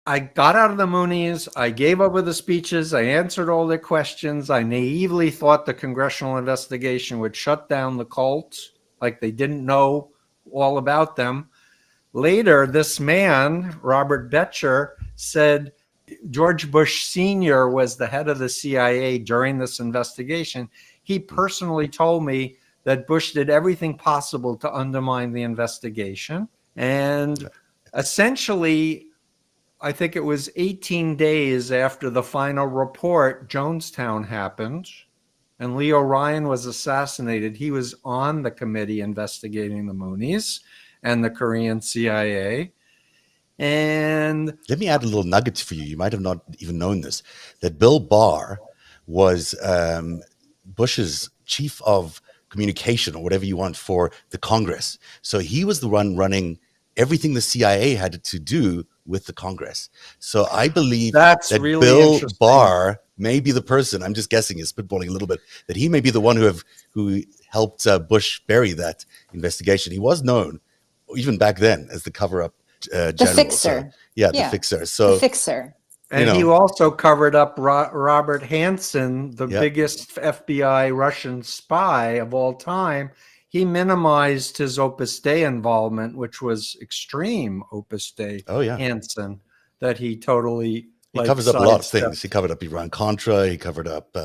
I got out of the Moonies. I gave over the speeches. I answered all their questions. I naively thought the congressional investigation would shut down the cult, like they didn't know all about them. Later, this man, Robert Betcher, said George Bush Sr. was the head of the CIA during this investigation. He personally told me that Bush did everything possible to undermine the investigation. And essentially, I think it was 18 days after the final report, Jonestown happened, and Leo Ryan was assassinated. He was on the committee investigating the Moonies and the Korean CIA. And let me add a little nugget for you. You might have not even known this, that Bill Barr was Bush's chief of communication, or whatever you want, for the Congress. So he was the one running everything the CIA had to do with the Congress. So I believe that really Bill Barr may be the person, I'm just guessing, is spitballing a little bit, that he may be the one who helped Bush bury that investigation. He was known, even back then, as the cover-up general. The fixer. So, the fixer. So the fixer. And he also covered up Robert Hansen, the biggest FBI Russian spy of all time. He minimized his Opus Dei involvement, which was extreme Opus Dei. Hansen, that he totally covers up a lot of things. He covered up Iran-Contra. He covered up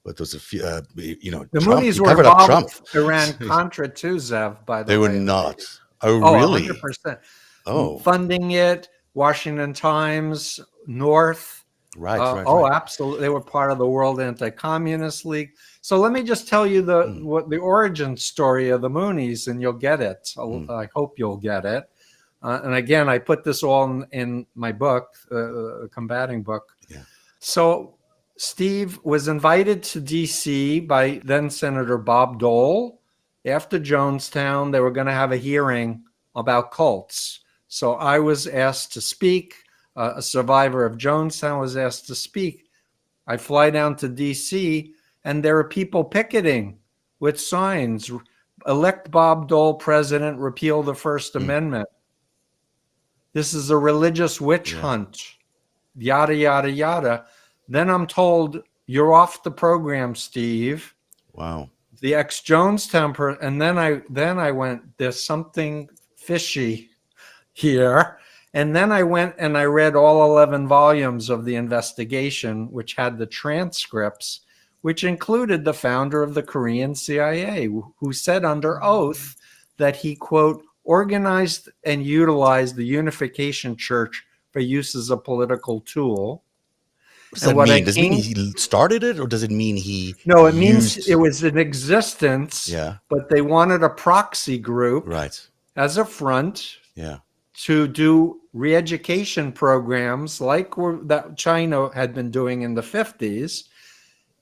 what was a few, the Trump. Moonies were involved with Iran-Contra too, Zev, by the way. They were not. Oh, really? 100%. Oh. Funding it, Washington Times, North. Right. Absolutely. They were part of the World Anti-Communist League. So let me just tell you the origin story of the Moonies, and you'll get it. I hope you'll get it. And again, I put this all in my book, Combating book. Yeah. So Steve was invited to D.C. by then Senator Bob Dole. After Jonestown, they were going to have a hearing about cults. So I was asked to speak. A survivor of Jonestown was asked to speak. I fly down to D.C., and there are people picketing with signs, elect Bob Dole president, repeal the First Amendment. This is a religious witch hunt, yada, yada, yada. Then I'm told, you're off the program, Steve. Wow. The ex-Jonestown and then I went, there's something fishy here. And then I went and I read all 11 volumes of the investigation, which had the transcripts, which included the founder of the Korean CIA, who said under oath that he, quote, organized and utilized the Unification Church for use as a political tool. What does that mean? Does it mean he started it, or does it mean he... No, it means it was in existence, but they wanted a proxy group as a front to do re-education programs like that China had been doing in the 50s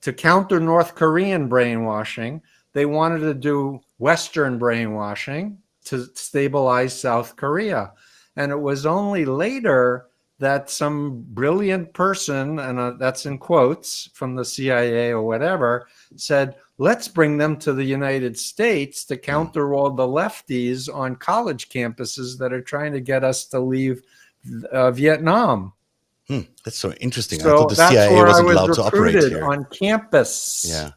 to counter North Korean brainwashing. They wanted to do Western brainwashing to stabilize South Korea. And it was only later that some brilliant person, and that's in quotes from the CIA or whatever, said, let's bring them to the United States to counter all the lefties on college campuses that are trying to get us to leave Vietnam. That's so interesting. So I thought the CIA wasn't allowed to operate here. On campus. Yeah.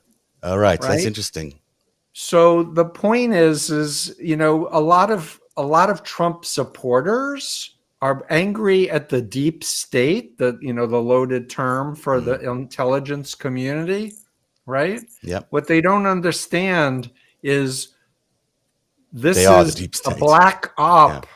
All right. That's interesting. So the point is, you know, a lot of Trump supporters are angry at the deep state, the loaded term for the intelligence community, right? Yeah. What they don't understand is this is a black op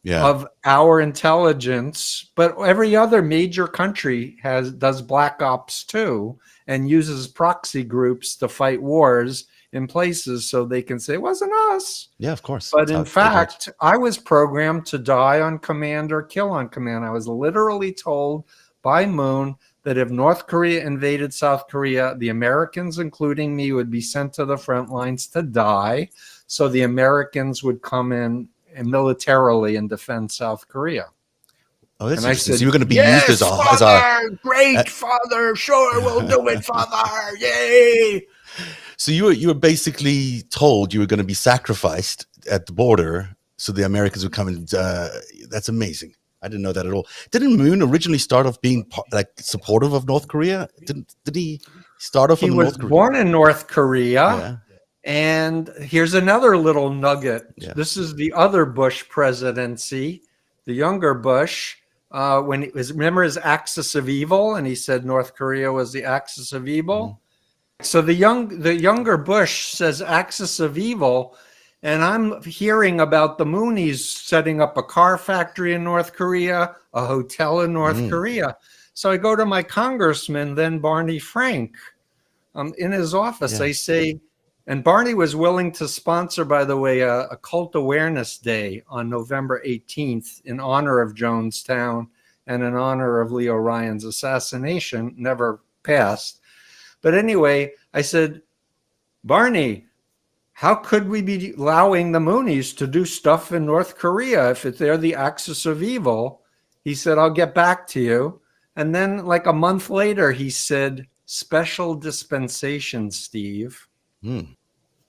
of our intelligence, but every other major country does black ops too, and uses proxy groups to fight wars in places so they can say it wasn't us. Yeah, of course. But in fact, I was programmed to die on command or kill on command. I was literally told by Moon that if North Korea invaded South Korea, the Americans, including me, would be sent to the front lines to die. So the Americans would come in militarily and defend South Korea. Oh, that's and I interesting. said, so you're going to be yes, used as father, great father, sure, we'll do it, father, yay! So you were basically told you were going to be sacrificed at the border, so the Americans would come and. That's amazing. I didn't know that at all. Didn't Moon originally start off being like supportive of North Korea? Did he start off He on the was North Korea? born in North Korea. Yeah. And here's another little nugget. Yeah. This is the other Bush presidency, the younger Bush. When it was, remember his axis of evil, and he said North Korea was the axis of evil. So the younger Bush says axis of evil, and I'm hearing about the Moonies setting up a car factory in North Korea, a hotel in North Korea. So I go to my congressman, then Barney Frank, in his office. Yeah. I say, and Barney was willing to sponsor, by the way, a cult awareness day on November 18th in honor of Jonestown and in honor of Leo Ryan's assassination. Never passed. But anyway, I said, Barney, how could we be allowing the Moonies to do stuff in North Korea if they're the axis of evil? He said, I'll get back to you. And then like a month later, he said, special dispensation, Steve.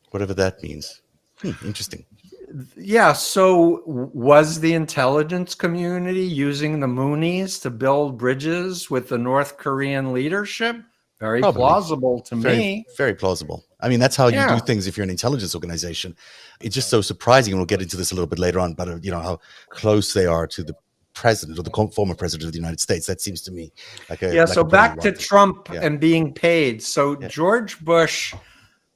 Whatever that means. Interesting. Yeah. So was the intelligence community using the Moonies to build bridges with the North Korean leadership? Very Probably. Plausible to me. Very plausible. I mean, that's how you Yeah. do things if you're an intelligence organization. It's just so surprising, and we'll get into this a little bit later on, but how close they are to the president or the former president of the United States. That seems to me like a Yeah. So back to pretty Trump Yeah. and being paid. So George Bush,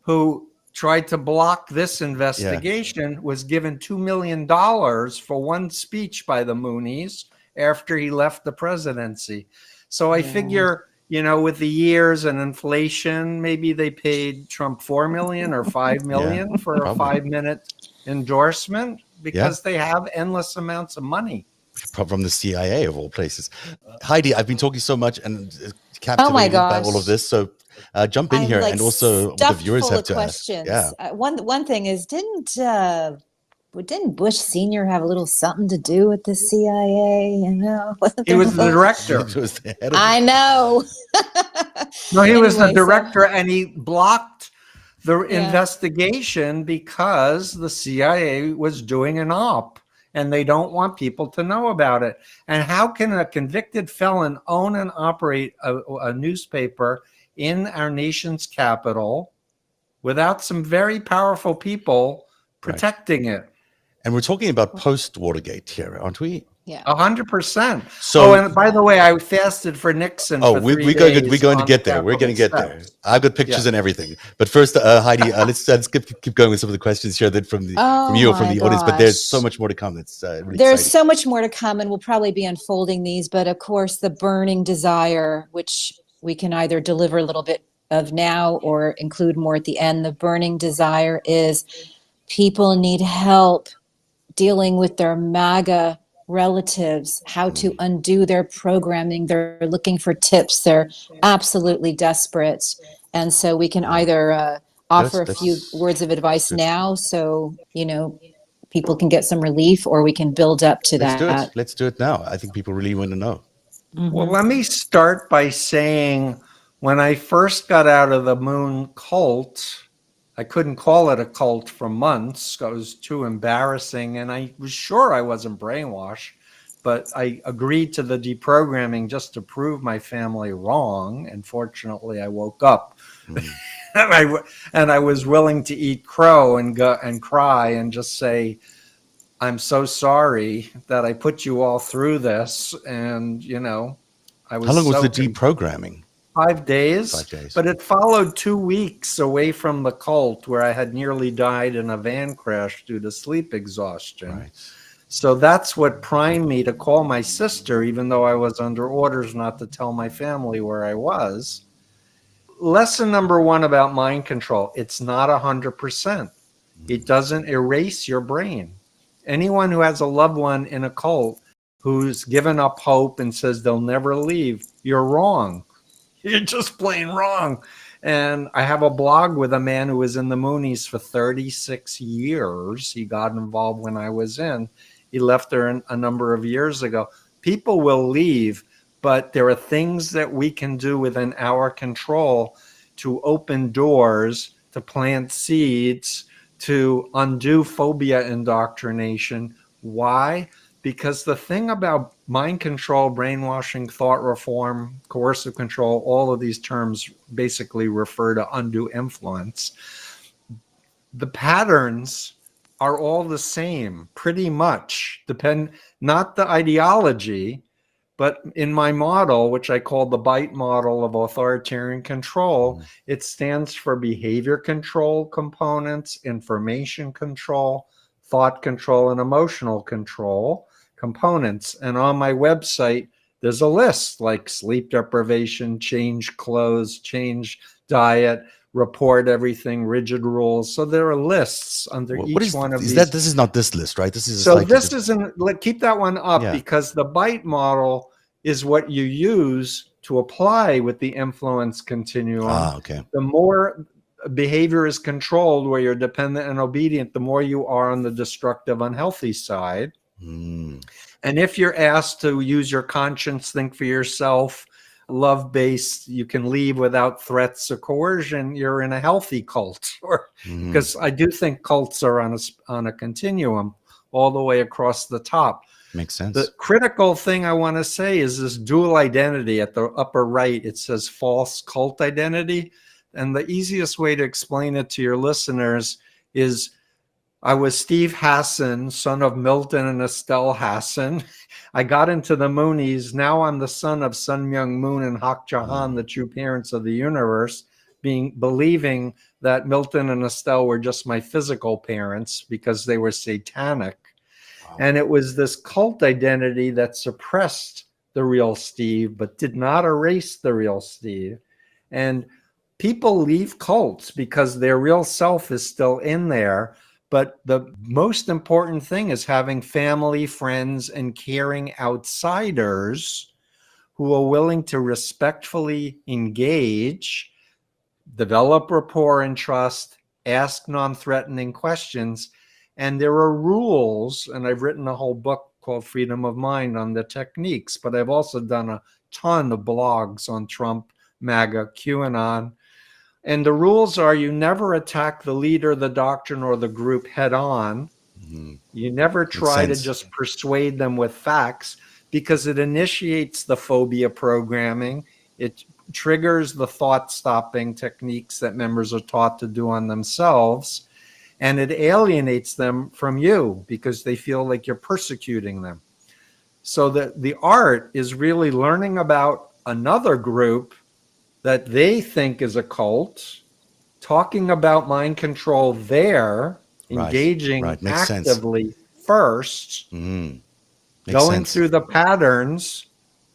who tried to block this investigation, was given $2 million for one speech by the Moonies after he left the presidency. So I figure, with the years and inflation, maybe they paid Trump $4 million or $5 million for a 5-minute endorsement, because they have endless amounts of money. from the CIA of all places. Heidi, I've been talking so much and captivated by all of this. So jump in here, and also the viewers have to questions. ask. Yeah. One thing is, didn't Bush Senior have a little something to do with the CIA? He was the director. He was the head of I know. No, he was the Anyway, so- director, and he blocked the investigation because the CIA was doing an op, and they don't want people to know about it. And how can a convicted felon own and operate a newspaper in our nation's capital without some very powerful people protecting it? And we're talking about post-Watergate here, aren't we? Yeah. 100%. So- and by the way, I fasted for Nixon. Oh, for we're 3 going days to on get the there. We're going to get Capitol there. steps. I've got pictures and everything. But first, Heidi, let's keep going with some of the questions here that from you or from the audience. But there's so much more to come. That's really There's exciting. so much more to come, and we'll probably be unfolding these. But of course, the burning desire, which we can either deliver a little bit of now or include more at the end. The burning desire is people need help dealing with their MAGA relatives, how to undo their programming. They're looking for tips. They're absolutely desperate. And so we can either offer a few words of advice now, so, people can get some relief, or we can build up to that. Let's do it now. I think people really want to know. Well, let me start by saying, when I first got out of the Moon cult, I couldn't call it a cult for months. It was too embarrassing, and I was sure I wasn't brainwashed, but I agreed to the deprogramming just to prove my family wrong. And fortunately, I woke up, and I was willing to eat crow and go and cry and just say, I'm so sorry that I put you all through this. And, I was. How long was so the deprogramming? 5 days. 5 days. But it followed 2 weeks away from the cult, where I had nearly died in a van crash due to sleep exhaustion. Right. So that's what primed me to call my sister, even though I was under orders not to tell my family where I was. Lesson number 1 about mind control: it's not 100%. It doesn't erase your brain. Anyone who has a loved one in a cult who's given up hope and says they'll never leave, you're wrong. You're just plain wrong. And I have a blog with a man who was in the Moonies for 36 years. He got involved when I was in. He left there a number of years ago. People will leave, but there are things that we can do within our control to open doors, to plant seeds, to undo phobia indoctrination. Why? Because the thing about mind control, brainwashing, thought reform, coercive control, all of these terms basically refer to undue influence. The patterns are all the same, pretty much. Not the ideology, but in my model, which I call the BITE model of authoritarian control, it stands for behavior control components, information control, thought control, and emotional control components. And on my website, there's a list like sleep deprivation, change clothes, change diet, report everything, rigid rules. So there are lists under each one of these. This is not this list, right? This is so this isn't. Keep that one up, because the BITE model is what you use to apply with the influence continuum. Okay. The more behavior is controlled, where you're dependent and obedient, the more you are on the destructive, unhealthy side. And if you're asked to use your conscience, think for yourself, love-based, you can leave without threats or coercion, you're in a healthy cult. Because I do think cults are on a continuum all the way across the top. Makes sense. The critical thing I want to say is this dual identity at the upper right. It says false cult identity. And the easiest way to explain it to your listeners is, I was Steve Hassan, son of Milton and Estelle Hassan. I got into the Moonies. Now I'm the son of Sun Myung Moon and Hak Jahan, the true parents of the universe, believing that Milton and Estelle were just my physical parents because they were satanic. And it was this cult identity that suppressed the real Steve, but did not erase the real Steve. And people leave cults because their real self is still in there. But the most important thing is having family, friends, and caring outsiders who are willing to respectfully engage, develop rapport and trust, ask non-threatening questions. And there are rules, and I've written a whole book called Freedom of Mind on the techniques, but I've also done a ton of blogs on Trump, MAGA, QAnon. And the rules are: you never attack the leader, the doctrine, or the group head on. You never try to just persuade them with facts, because it initiates the phobia programming. It triggers the thought stopping techniques that members are taught to do on themselves. And it alienates them from you because they feel like you're persecuting them. So the art is really learning about another group that they think is a cult, talking about mind control there, engaging actively first, going through the patterns,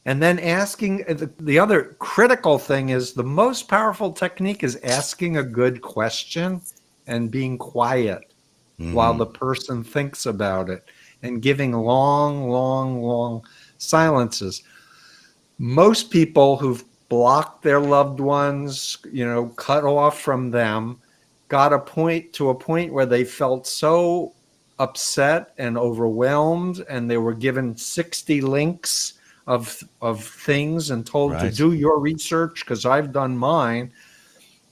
and then asking. The other critical thing is, the most powerful technique is asking a good question and being quiet while the person thinks about it, and giving long silences. Most people who've blocked their loved ones, cut off from them, got to a point where they felt so upset and overwhelmed, and they were given 60 links of things and told to do your research because I've done mine.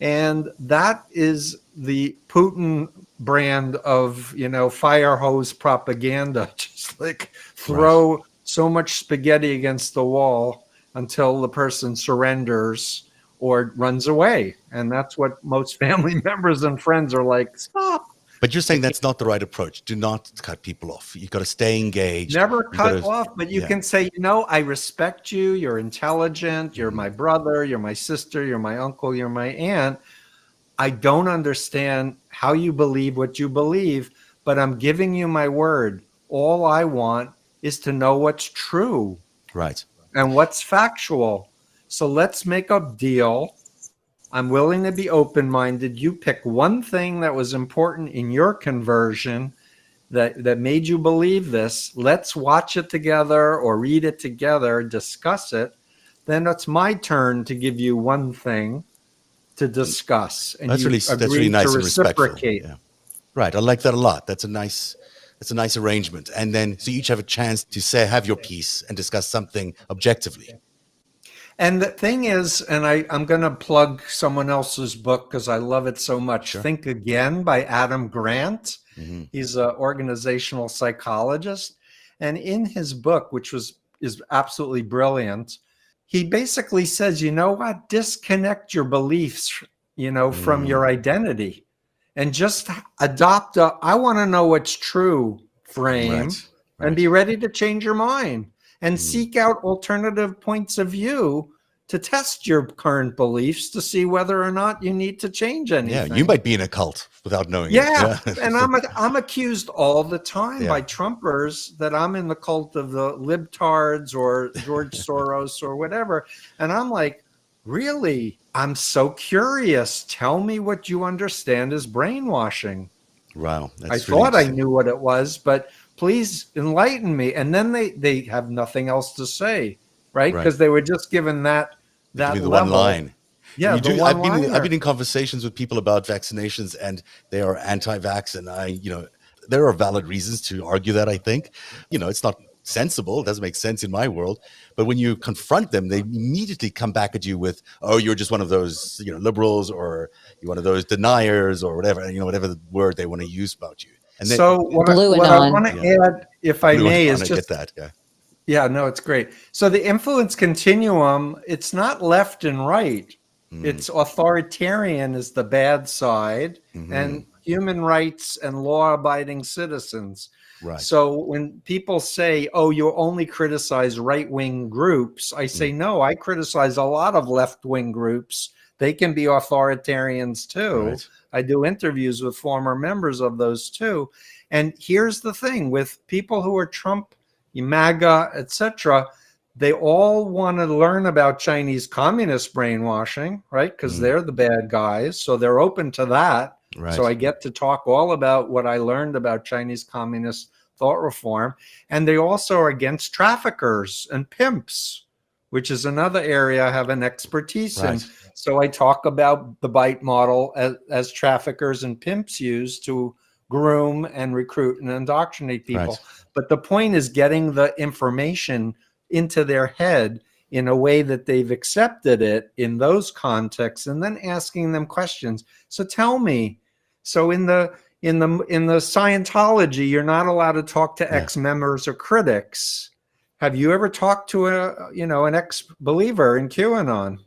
And that is the Putin brand of, fire hose propaganda. Just like throw so much spaghetti against the wall until the person surrenders or runs away. And that's what most family members and friends are like, stop. But you're saying that's not the right approach. Do not cut people off. You've got to stay engaged. Never cut off, but you can say, I respect you. You're intelligent. You're my brother. You're my sister. You're my uncle. You're my aunt. I don't understand how you believe what you believe, but I'm giving you my word. All I want is to know what's true. Right. And what's factual. So let's make a deal. I'm willing to be open-minded. You pick one thing that was important in your conversion that made you believe this. Let's watch it together or read it together, discuss it. Then it's my turn to give you one thing to discuss. And that's really nice and respectful. Yeah. Right. I like that a lot. That's a nice arrangement. And then so you each have a chance to have your piece and discuss something objectively. And the thing is, and I'm going to plug someone else's book because I love it so much. Sure. Think Again by Adam Grant. He's an organizational psychologist. And in his book, which was is absolutely brilliant. He basically says, you know what, disconnect your beliefs, from your identity, and just adopt a I want to know what's true frame, Right. and be ready to change your mind and seek out alternative points of view to test your current beliefs to see whether or not you need to change anything. Yeah, you might be in a cult without knowing Yeah, it. and I'm accused all the time by Yeah. Trumpers that I'm in the cult of the libtards or George Soros or whatever. And I'm like, really? I'm so curious. Tell me what you understand is brainwashing. Wow, I that's really thought I interesting. knew what it was, but please enlighten me. And then they have nothing else to say, right? Right. Because they were just given that They give you the one level. line. Yeah, You the do. one I've liner. been in conversations with people about vaccinations, and they are anti-vax, and there are valid reasons to argue that. I think, it's not sensible. It doesn't make sense in my world. But when you confront them, they immediately come back at you with, "Oh, you're just one of those, liberals, or you're one of those deniers, or whatever, whatever the word they want to use about you." And then, So what I want to Yeah. add, if I blue may, on, is I just get that. Yeah. yeah, no, it's great. So the influence continuum, it's not left and right. It's authoritarian is the bad side, and human rights and law-abiding citizens. Right. So when people say, "Oh, you only criticize right-wing groups," I say, "No, I criticize a lot of left-wing groups. They can be authoritarians too." Right. I do interviews with former members of those too. And here's the thing with people who are Trump, MAGA, etc., they all want to learn about Chinese communist brainwashing, right? Because they're the bad guys. So they're open to that. Right. So I get to talk all about what I learned about Chinese communist thought reform. And they also are against traffickers and pimps, which is another area I have an expertise in. Right. So I talk about the BITE model as traffickers and pimps use to groom and recruit and indoctrinate people. Right. But the point is getting the information into their head in a way that they've accepted it in those contexts, and then asking them questions. So tell me, so in the Scientology, you're not allowed to talk to ex-members or critics. Have you ever talked to an ex-believer in QAnon?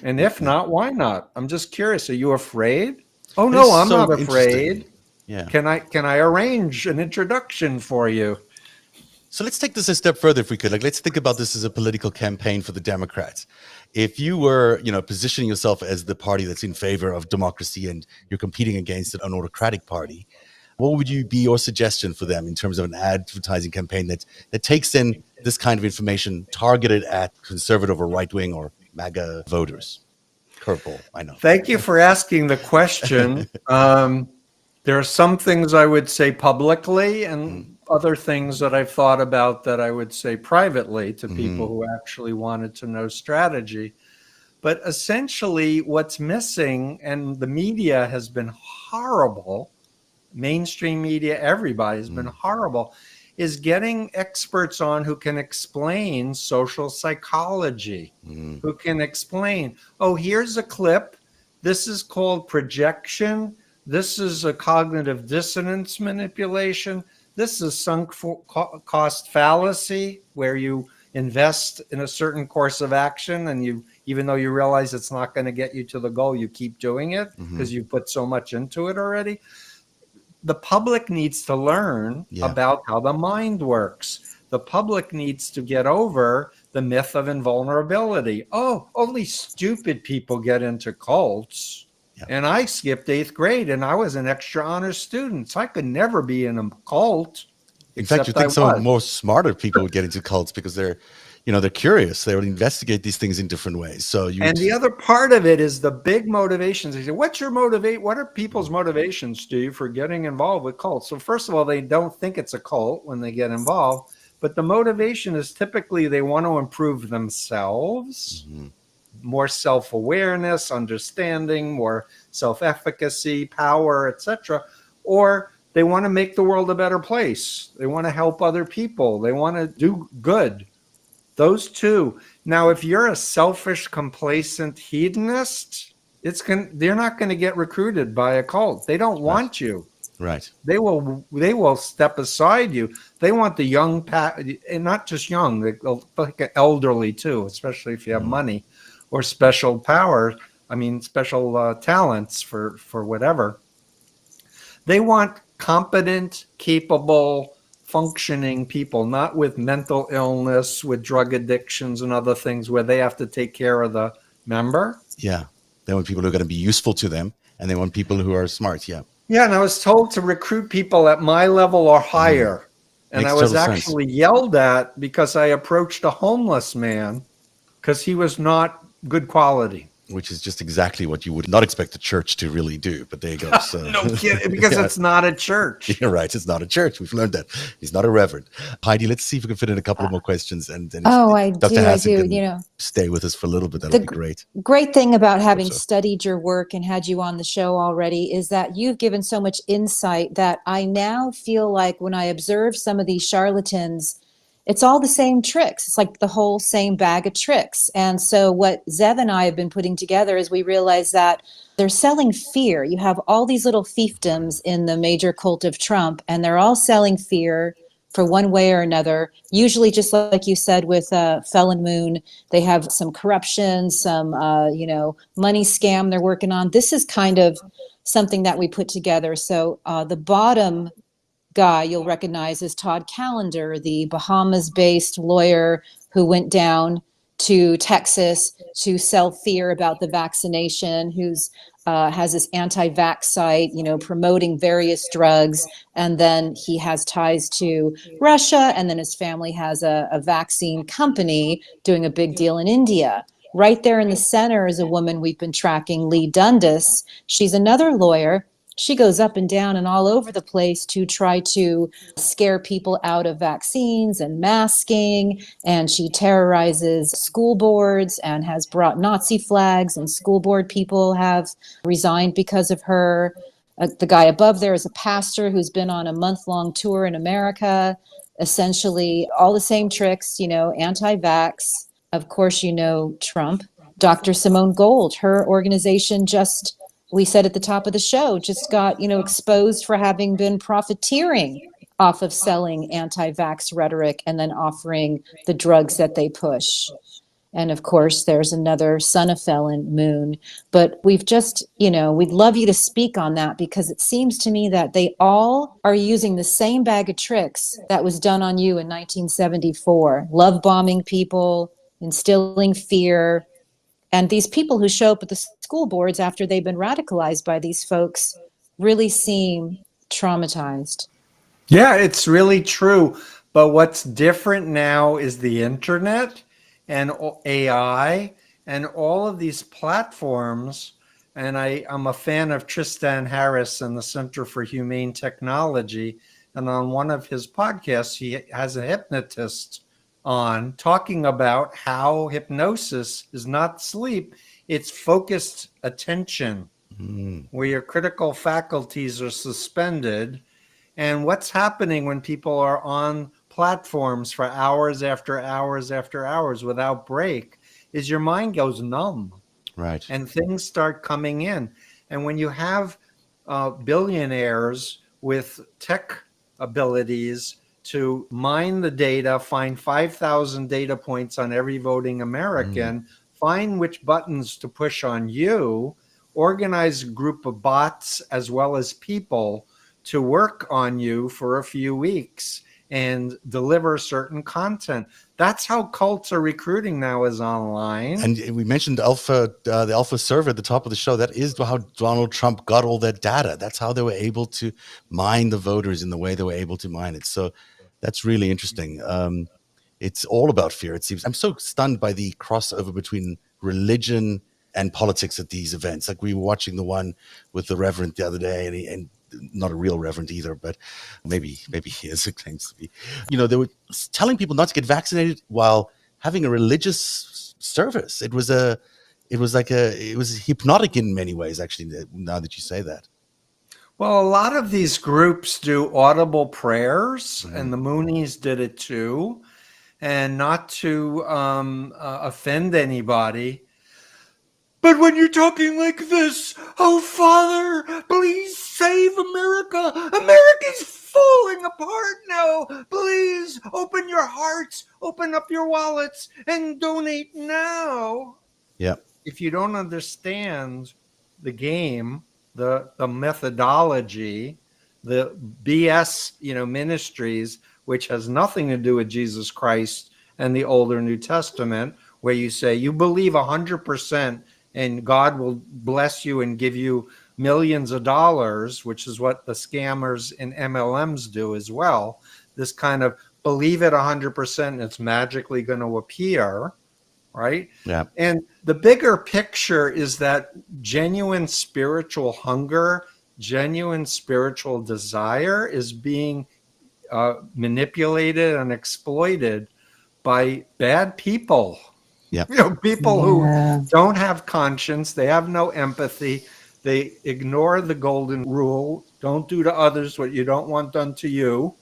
And if not, why not? I'm just curious. Are you afraid? Oh no, I'm so not afraid. interesting. Yeah. Can I arrange an introduction for you? So let's take this a step further if we could. Let's think about this as a political campaign for the Democrats. If you were, positioning yourself as the party that's in favor of democracy and you're competing against an autocratic party, what would be your suggestion for them in terms of an advertising campaign that takes in this kind of information targeted at conservative or right-wing or MAGA voters? Curveball, I know. Thank you for asking the question. There are some things I would say publicly and other things that I've thought about that I would say privately to people who actually wanted to know strategy. But essentially what's missing, and the media has been horrible, mainstream media, everybody has been horrible, is getting experts on who can explain social psychology, who can explain, oh, here's a clip. This is called projection. This is a cognitive dissonance manipulation. This is sunk cost fallacy, where you invest in a certain course of action and you, even though you realize it's not going to get you to the goal, you keep doing it because you put so much into it already. The public needs to learn about how the mind works. The public needs to get over the myth of invulnerability. Oh, only stupid people get into cults. And I skipped 8th grade and I was an extra honors student. So I could never be in a cult. In fact, you think some more smarter people would get into cults because they're curious. They would investigate these things in different ways. And the other part of it is the big motivations. They say, what are people's motivations, Steve, for getting involved with cults? So first of all, they don't think it's a cult when they get involved. But the motivation is typically they want to improve themselves, more self-awareness, understanding, more self-efficacy, power, etc. Or they want to make the world a better place. They want to help other people. They want to do good. Those two. Now, if you're a selfish, complacent hedonist, they're not going to get recruited by a cult. They don't want you. Right. They will step aside you. They want the young, and not just young, like elderly too, especially if you have money or special power. I mean, special talents for whatever. They want competent, capable, functioning people, not with mental illness, with drug addictions and other things where they have to take care of the member. Yeah. They want people who are going to be useful to them, and they want people who are smart. Yeah. Yeah, and I was told to recruit people at my level or higher. And Makes I was total sense. actually yelled at because I approached a homeless man because he was not good quality. Which is just exactly what you would not expect a church to really do. But there you go. So. No kidding, because it's not a church. You're right. It's not a church. We've learned that. He's not a reverend. Heidi, let's see if we can fit in a couple of more questions. And then I Dr. do. Hassan You can know, stay with us for a little bit. That'll be great. great thing about having so. studied your work and had you on the show already is that you've given so much insight that I now feel like when I observe some of these charlatans, it's all the same tricks. It's like the whole same bag of tricks. And so what Zev and I have been putting together is we realize that they're selling fear. You have all these little fiefdoms in the major cult of Trump, and they're all selling fear for one way or another. Usually, just like you said with Felon Moon, they have some corruption, some money scam they're working on. This is kind of something that we put together. So the bottom guy you'll recognize is Todd Callender, the Bahamas-based lawyer who went down to Texas to sell fear about the vaccination, who's has this anti-vaxx site, promoting various drugs. And then he has ties to Russia. And then his family has a vaccine company doing a big deal in India. Right there in the center is a woman we've been tracking, Lee Dundas. She's another lawyer. She goes up and down and all over the place to try to scare people out of vaccines and masking. And she terrorizes school boards and has brought Nazi flags, and school board people have resigned because of her. The guy above there is a pastor who's been on a month-long tour in America. Essentially, all the same tricks, anti-vax. Of course, Trump. Dr. Simone Gold, her organization we said at the top of the show, just got, exposed for having been profiteering off of selling anti-vax rhetoric and then offering the drugs that they push. And of course, there's another son of Felon Moon. But we've just, we'd love you to speak on that, because it seems to me that they all are using the same bag of tricks that was done on you in 1974. Love bombing people, instilling fear. And these people who show up at the school boards after they've been radicalized by these folks really seem traumatized. Yeah, it's really true. But what's different now is the internet and AI and all of these platforms. And I'm a fan of Tristan Harris and the Center for Humane Technology. And on one of his podcasts, he has a hypnotist on talking about how hypnosis is not sleep, it's focused attention, where your critical faculties are suspended. And what's happening when people are on platforms for hours after hours after hours without break is your mind goes numb. Right. And things start coming in. And when you have billionaires with tech abilities to mine the data, find 5,000 data points on every voting American, find which buttons to push on you, organize a group of bots as well as people to work on you for a few weeks and deliver certain content. That's how cults are recruiting now, is online. And we mentioned the Alpha server at the top of the show. That is how Donald Trump got all that data. That's how they were able to mine the voters in the way they were able to mine it. So that's really interesting. It's all about fear, it seems. I'm so stunned by the crossover between religion and politics at these events. Like, we were watching the one with the Reverend the other day, and not a real reverend either, but maybe he is, it claims to be. They were telling people not to get vaccinated while having a religious service. It was hypnotic in many ways, actually, now that you say that. Well, a lot of these groups do audible prayers, and the Moonies did it too, and not to offend anybody. But when you're talking like this, oh, Father, please save America. America's falling apart now. Please open your hearts, open up your wallets, and donate now. Yeah. If you don't understand the game, the methodology, the BS, ministries, which has nothing to do with Jesus Christ and the Old or New Testament, where you say you believe 100% and God will bless you and give you millions of dollars, which is what the scammers and MLMs do as well. This kind of believe it 100% and it's magically going to appear, right? Yeah. And the bigger picture is that genuine spiritual hunger, genuine spiritual desire is being manipulated and exploited by bad people. Yeah. People who don't have conscience, they have no empathy, they ignore the golden rule, don't do to others what you don't want done to you.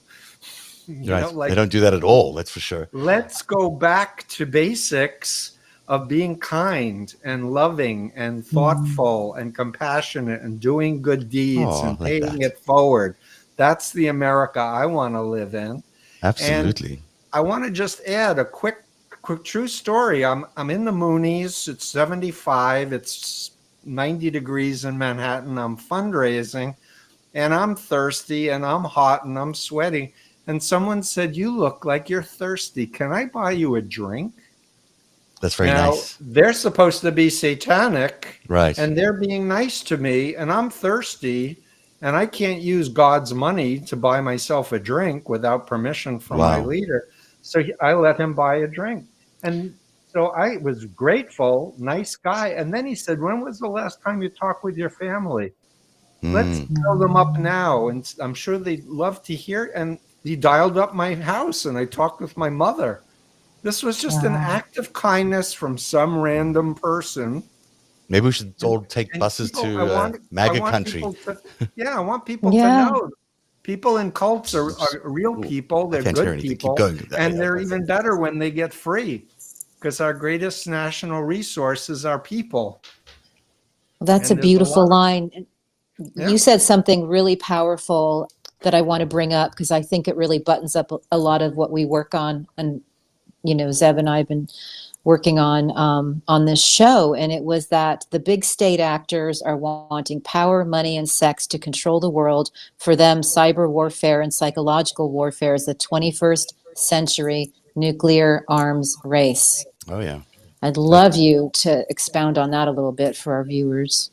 Right. They don't do that at all, that's for sure. Let's go back to basics of being kind and loving and thoughtful and compassionate and doing good deeds and paying it forward. That's the America I want to live in. Absolutely. And I want to just add a quick true story. I'm in the Moonies. It's 75. It's 90 degrees in Manhattan. I'm fundraising and I'm thirsty and I'm hot and I'm sweating. And someone said, "You look like you're thirsty. Can I buy you a drink?" That's very nice. They're supposed to be satanic. Right. And they're being nice to me and I'm thirsty and I can't use God's money to buy myself a drink without permission from my leader. So I let him buy a drink. And so I was grateful, nice guy. And then he said, "When was the last time you talked with your family? Let's dial them up now." And I'm sure they'd love to hear. And he dialed up my house and I talked with my mother. This was just an act of kindness from some random person. Maybe we should all take buses to MAGA country. I want people to know. People in cults are real people. They're good people. And they're even better when they get free, because our greatest national resource is our people. That's a beautiful line. You said something really powerful that I want to bring up because I think it really buttons up a lot of what we work on. And, Zev and I have been working on this show. And it was that the big state actors are wanting power, money, and sex to control the world. For them, cyber warfare and psychological warfare is the 21st century nuclear arms race. Oh, yeah. I'd love you to expound on that a little bit for our viewers.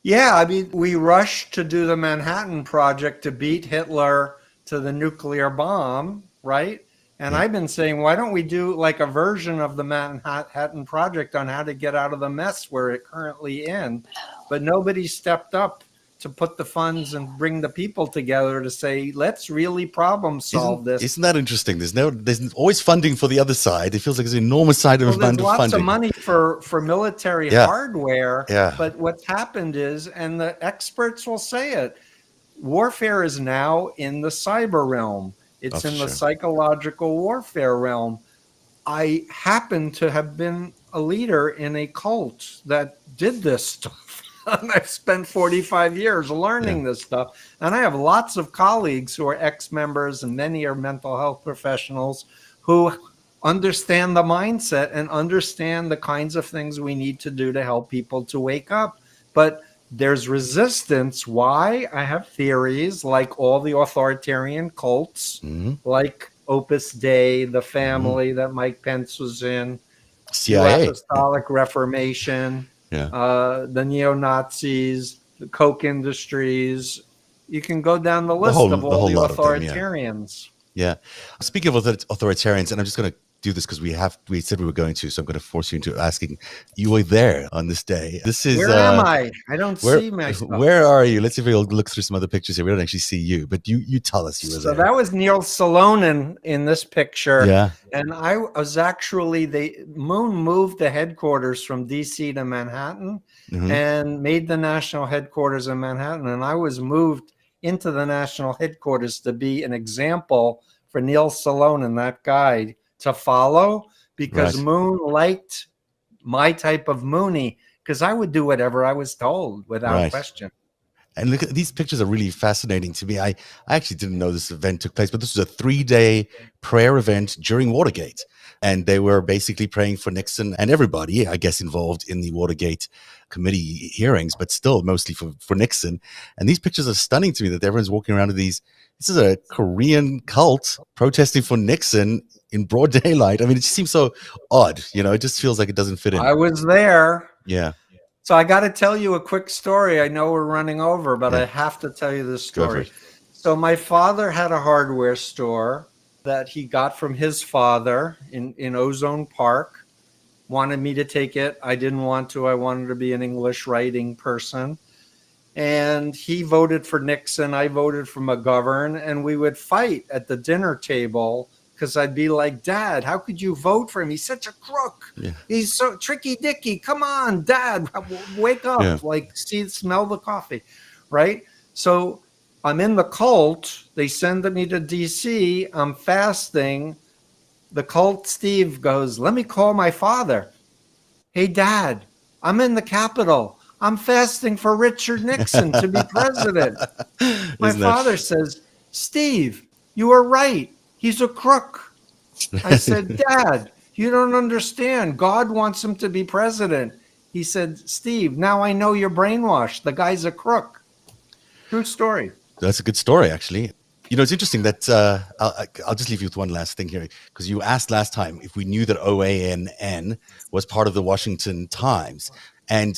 Yeah, I mean, we rushed to do the Manhattan Project to beat Hitler to the nuclear bomb, right? And I've been saying, why don't we do like a version of the Manhattan Project on how to get out of the mess we're currently in? But nobody stepped up to put the funds and bring the people together to say, let's really problem solve this. Isn't that interesting? There's always funding for the other side. It feels like there's an enormous side of funding. There's lots of money for military hardware. Yeah. But what's happened is, and the experts will say it, warfare is now in the cyber realm. It's in the psychological warfare realm. I happen to have been a leader in a cult that did this stuff. And I've spent 45 years learning this stuff. And I have lots of colleagues who are ex-members, and many are mental health professionals who understand the mindset and understand the kinds of things we need to do to help people to wake up. But there's resistance. Why? I have theories like all the authoritarian cults, like Opus Dei, the family that Mike Pence was in, CIA, Apostolic Reformation, the neo-Nazis, the Coke industries. You can go down the list of all the authoritarians. Yeah. Speaking of authoritarians, and I'm just going to do this because we said we were going to, so I'm going to force you into asking. You were there on this day. This is where am I? I don't see myself. Where are you? Let's see if we'll look through some other pictures here. We don't actually see you, but you tell us you were there. So that was Neil Salonen in this picture. Yeah. And I was actually, Moon moved the headquarters from DC to Manhattan and made the national headquarters in Manhattan. And I was moved into the national headquarters to be an example for Neil Salonen, that guy, to follow, because Moon liked my type of Moonie, because I would do whatever I was told without question. And look, these pictures are really fascinating to me. I actually didn't know this event took place, but this was a 3-day prayer event during Watergate. And they were basically praying for Nixon and everybody, I guess, involved in the Watergate committee hearings, but still mostly for Nixon. And these pictures are stunning to me that everyone's walking around with these. This is a Korean cult protesting for Nixon in broad daylight. I mean, it just seems so odd. It just feels like it doesn't fit in. I was there. Yeah. So I got to tell you a quick story. I know we're running over, but Yeah. I have to tell you this Go for story. it. So my father had a hardware store that he got from his father in Ozone Park. Wanted me to take it. I didn't want to. I wanted to be an English writing person. And he voted for Nixon. I voted for McGovern. And we would fight at the dinner table because I'd be like, Dad, how could you vote for him? He's such a crook. Yeah. He's so tricky dicky. Come on, Dad, wake up. Yeah. Like, smell the coffee, right? So I'm in the cult. They send me to DC. I'm fasting. The cult Steve goes, let me call my father. Hey, Dad, I'm in the Capitol. I'm fasting for Richard Nixon to be president. My father says, Steve, you were right. He's a crook. I said, Dad, you don't understand. God wants him to be president. He said, Steve, now I know you're brainwashed. The guy's a crook. True story. That's a good story, actually. It's interesting that I'll just leave you with one last thing here, because you asked last time if we knew that OANN was part of the Washington Times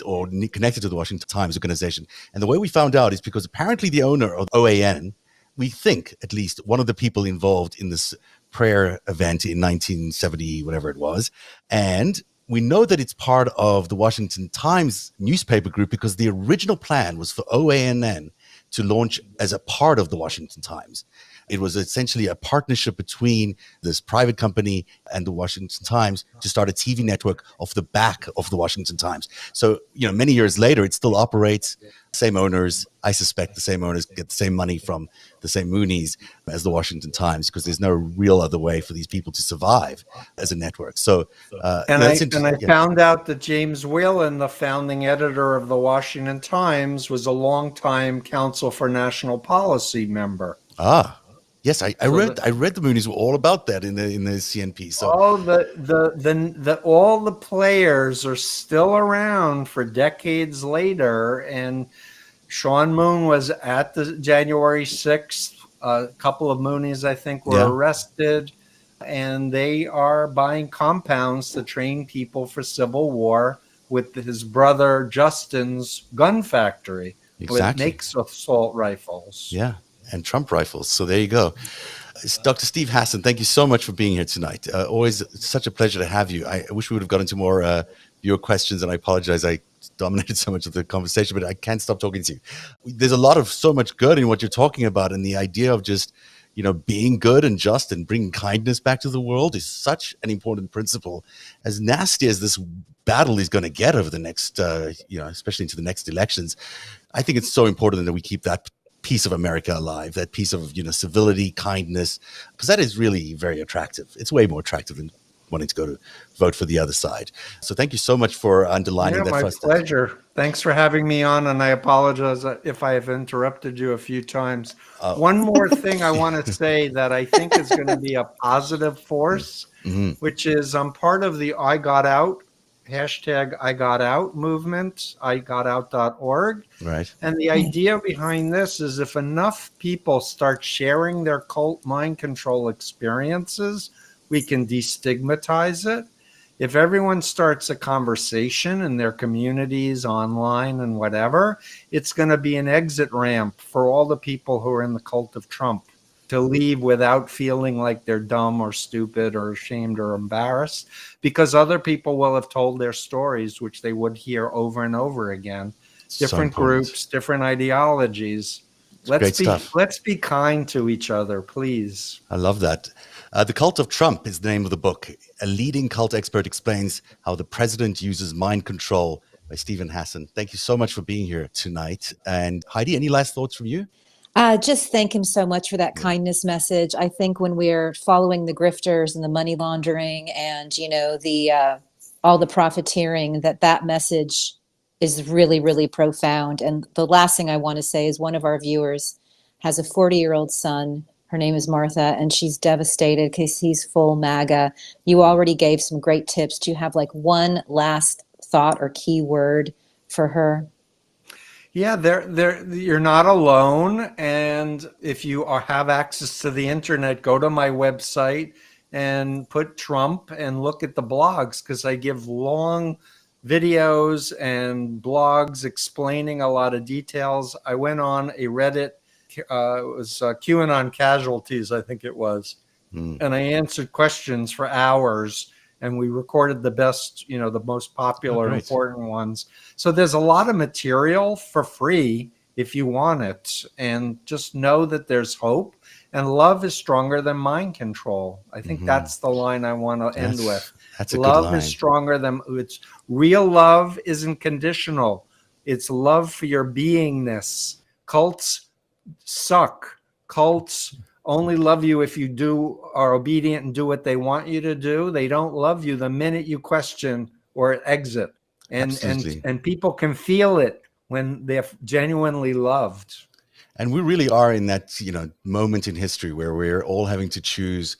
or connected to the Washington Times organization. And the way we found out is because apparently the owner of OAN, we think at least one of the people involved in this prayer event in 1970, whatever it was. And we know that it's part of the Washington Times newspaper group because the original plan was for OANN to launch as a part of the Washington Times. It was essentially a partnership between this private company and the Washington Times to start a TV network off the back of the Washington Times. So, many years later, it still operates. Same owners. I suspect the same owners get the same money from the same Moonies as the Washington Times, because there's no real other way for these people to survive as a network. So, I found out that James Whalen, the founding editor of the Washington Times, was a longtime Council for National Policy member. Yes, I read the Moonies were all about that in the CNP. So all the players are still around for decades later, and Sean Moon was at the January 6th. A couple of Moonies, I think, were arrested, and they are buying compounds to train people for civil war with his brother Justin's gun factory. Exactly. It makes assault rifles. Yeah. And Trump rifles. So there you go. Dr. Steve Hassan, thank you so much for being here tonight. Always such a pleasure to have you. I wish we would have got into more your questions, and I apologize. I dominated so much of the conversation, but I can't stop talking to you. There's so much good in what you're talking about, and the idea of just, being good and just and bringing kindness back to the world is such an important principle. As nasty as this battle is going to get over the next, especially into the next elections, I think it's so important that we keep that piece of America alive, that piece of civility, kindness, because that is really very attractive. It's way more attractive than wanting to go to vote for the other side. So thank you so much for underlining that. My pleasure. Thanks for having me on, and I apologize if I have interrupted you a few times. One more thing I want to say that I think is going to be a positive force, which is I'm part of the I Got Out #IGotOut movement, igotout.org. Right. And the idea behind this is if enough people start sharing their cult mind control experiences, we can destigmatize it. If everyone starts a conversation in their communities, online and whatever, it's going to be an exit ramp for all the people who are in the cult of Trump to leave without feeling like they're dumb or stupid or ashamed or embarrassed, because other people will have told their stories, which they would hear over and over again. Different groups, different ideologies. Let's be kind to each other, please. I love that. The Cult of Trump is the name of the book. A leading cult expert explains how the president uses mind control, by Stephen Hassan. Thank you so much for being here tonight. And Heidi, any last thoughts from you? Just thank him so much for that kindness message. I think when we're following the grifters and the money laundering and, the all the profiteering, that message is really, really profound. And the last thing I want to say is one of our viewers has a 40-year-old son. Her name is Martha, and she's devastated because he's full MAGA. You already gave some great tips. Do you have like one last thought or key word for her? Yeah, you're not alone. And if you have access to the internet, go to my website and put Trump and look at the blogs, because I give long videos and blogs explaining a lot of details. I went on a Reddit, it was QAnon casualties, I think it was, and I answered questions for hours, and we recorded the best, the most popular and important ones. So there's a lot of material for free if you want it, and just know that there's hope, and love is stronger than mind control. I think that's the line I want to end with. That's a good Love line. is stronger than it's real love isn't conditional. It's love for your beingness. Cults suck. Cults only love you if you are obedient and do what they want you to do. They don't love you the minute you question or exit. And people can feel it when they're genuinely loved. And we really are in that, moment in history where we're all having to choose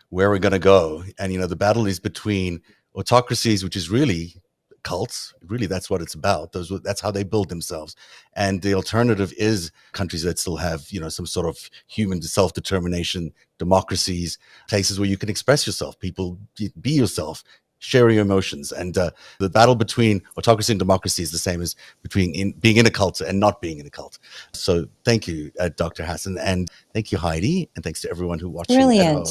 where we're going to go. And, the battle is between autocracies, which is really cults. Really, that's what it's about. That's how they build themselves. And the alternative is countries that still have, some sort of human self-determination, democracies, places where you can express yourself, people be yourself, share your emotions. And the battle between autocracy and democracy is the same as between being in a cult and not being in a cult. So thank you, Dr. Hassan, and thank you, Heidi, and thanks to everyone who watched at home.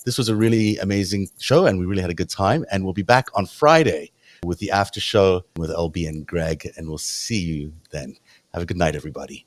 This was a really amazing show, and we really had a good time. And we'll be back on Friday with the after show with LB and Greg, and we'll see you then. Have a good night, everybody.